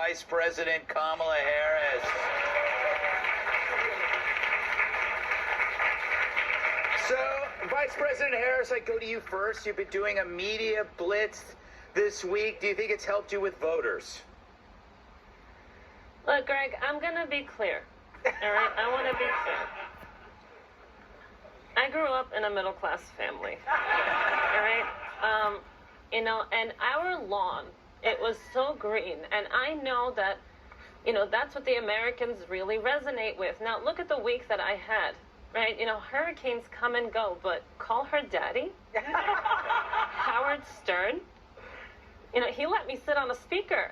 Vice President Kamala Harris. So, Vice President Harris, I go to you first. You've been doing a media blitz this week. Do you think it's helped you with voters? Look, Greg, I'm going to be clear. All right? I want to be clear. I grew up in a middle-class family. All right? And our lawn, it was so green. And I know that, that's what the Americans really resonate with. Now, look at the week that I had. Right? Hurricanes come and go, but call her daddy. Howard Stern. He let me sit on a speaker.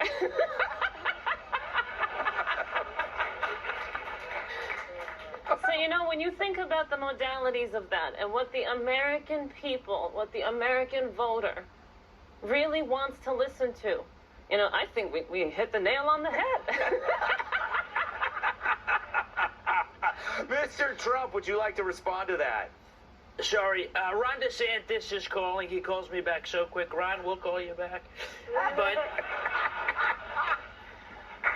So, when you think about the modalities of that and what the American people, what the American voter really wants to listen to, I think we hit the nail on the head. Mr. Trump, would you like to respond to that? Sorry, Ron DeSantis is calling. He calls me back so quick. Ron, we'll call you back. But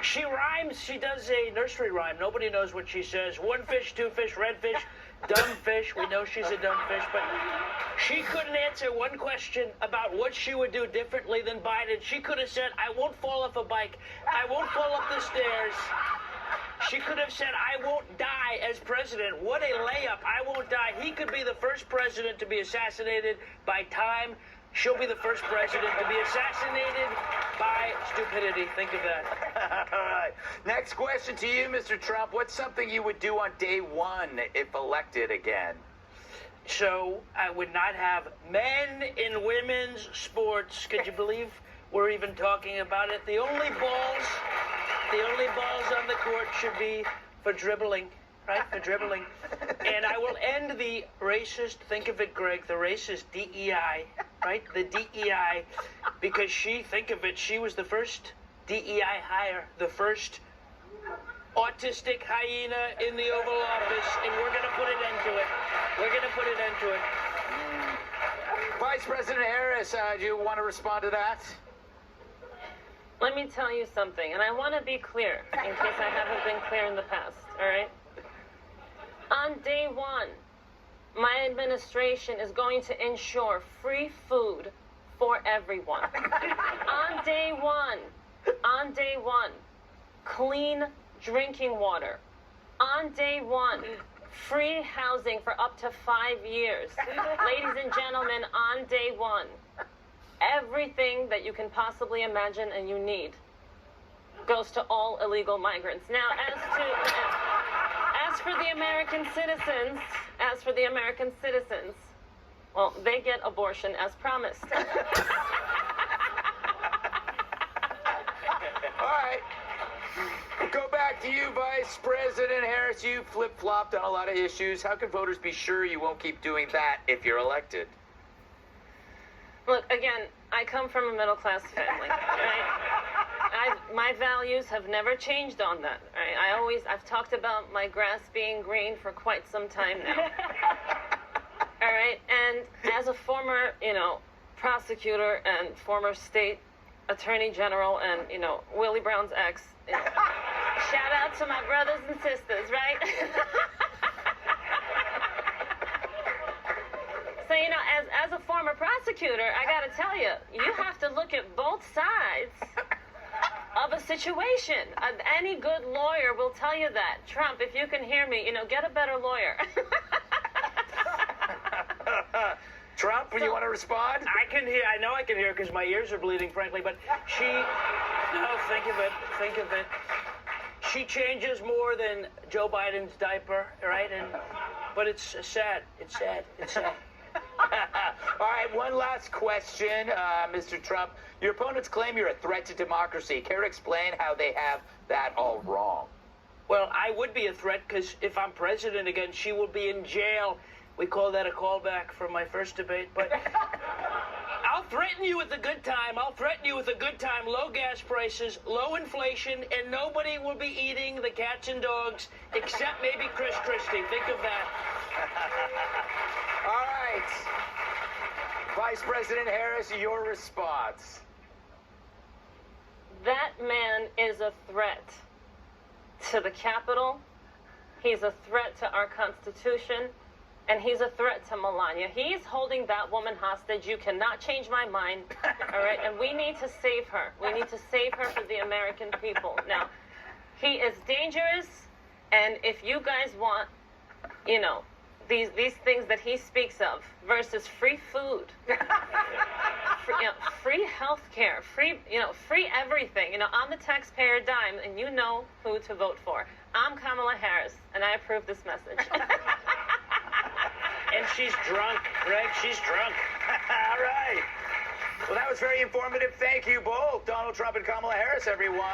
she rhymes. She does a nursery rhyme. Nobody knows what she says. One fish, two fish, red fish, dumb fish. We know she's a dumb fish, but she couldn't answer one question about what she would do differently than Biden. She could have said, I won't fall off a bike. I won't fall up the stairs. She could have said, I won't die as president. What a layup. I won't die. He could be the first president to be assassinated by time. She'll be the first president to be assassinated by stupidity. Think of that. All right. Next question to you, Mr. Trump. What's something you would do on day one if elected again? So I would not have men in women's sports. Could you believe we're even talking about it? The only balls on the court should be for dribbling, right? For dribbling. And I will end the racist, think of it, Greg, the racist DEI, right? The DEI, because think of it, she was the first DEI hire, the first autistic hyena in the Oval Office, and we're going to put an end to it. We're going to put an end to it. Vice President Harris, do you want to respond to that? Let me tell you something, and I want to be clear, in case I haven't been clear in the past, all right? On day one, my administration is going to ensure free food for everyone. On day one, clean drinking water. On day one, free housing for up to 5 years. Ladies and gentlemen, on day one, everything that you can possibly imagine and you need goes to all illegal migrants. Now, as for the American citizens, well, they get abortion as promised. All right. We'll go back to you, Vice President Harris. You flip-flopped on a lot of issues. How can voters be sure you won't keep doing that if you're elected? Look, again, I come from a middle-class family, right? My values have never changed on that, right? I've talked about my grass being green for quite some time now. All right? And as a former, prosecutor and former state attorney general and, Willie Brown's ex, shout out to my brothers and sisters, right? So, as a former prosecutor, I got to tell you, you have to look at both sides of a situation. Any good lawyer will tell you that. Trump, if you can hear me, get a better lawyer. Trump, you want to respond? I can hear. I know I can hear because my ears are bleeding, frankly. But think of it. She changes more than Joe Biden's diaper, right? But it's sad. It's sad. All right, one last question, Mr. Trump. Your opponents claim you're a threat to democracy. Care to explain how they have that all wrong? Well, I would be a threat because if I'm president again, she will be in jail. We call that a callback from my first debate. But I'll threaten you with a good time. Low gas prices, low inflation, and nobody will be eating the cats and dogs except maybe Chris Christie. Think of that. All right. Vice President Harris, your response. That man is a a threat to the Capitol. He's a threat to our Constitution. And he's a threat to Melania. He's holding that woman hostage. You cannot change my mind. All right? And we need to save her. We need to save her for the American people. Now, he is dangerous. And if you guys want, you know, these things that he speaks of versus free food, free health care, free everything, on the taxpayer dime, and you know who to vote for. I'm Kamala Harris, and I approve this message. And she's drunk, Greg. She's drunk. All right. Well, that was very informative. Thank you both, Donald Trump and Kamala Harris, everyone.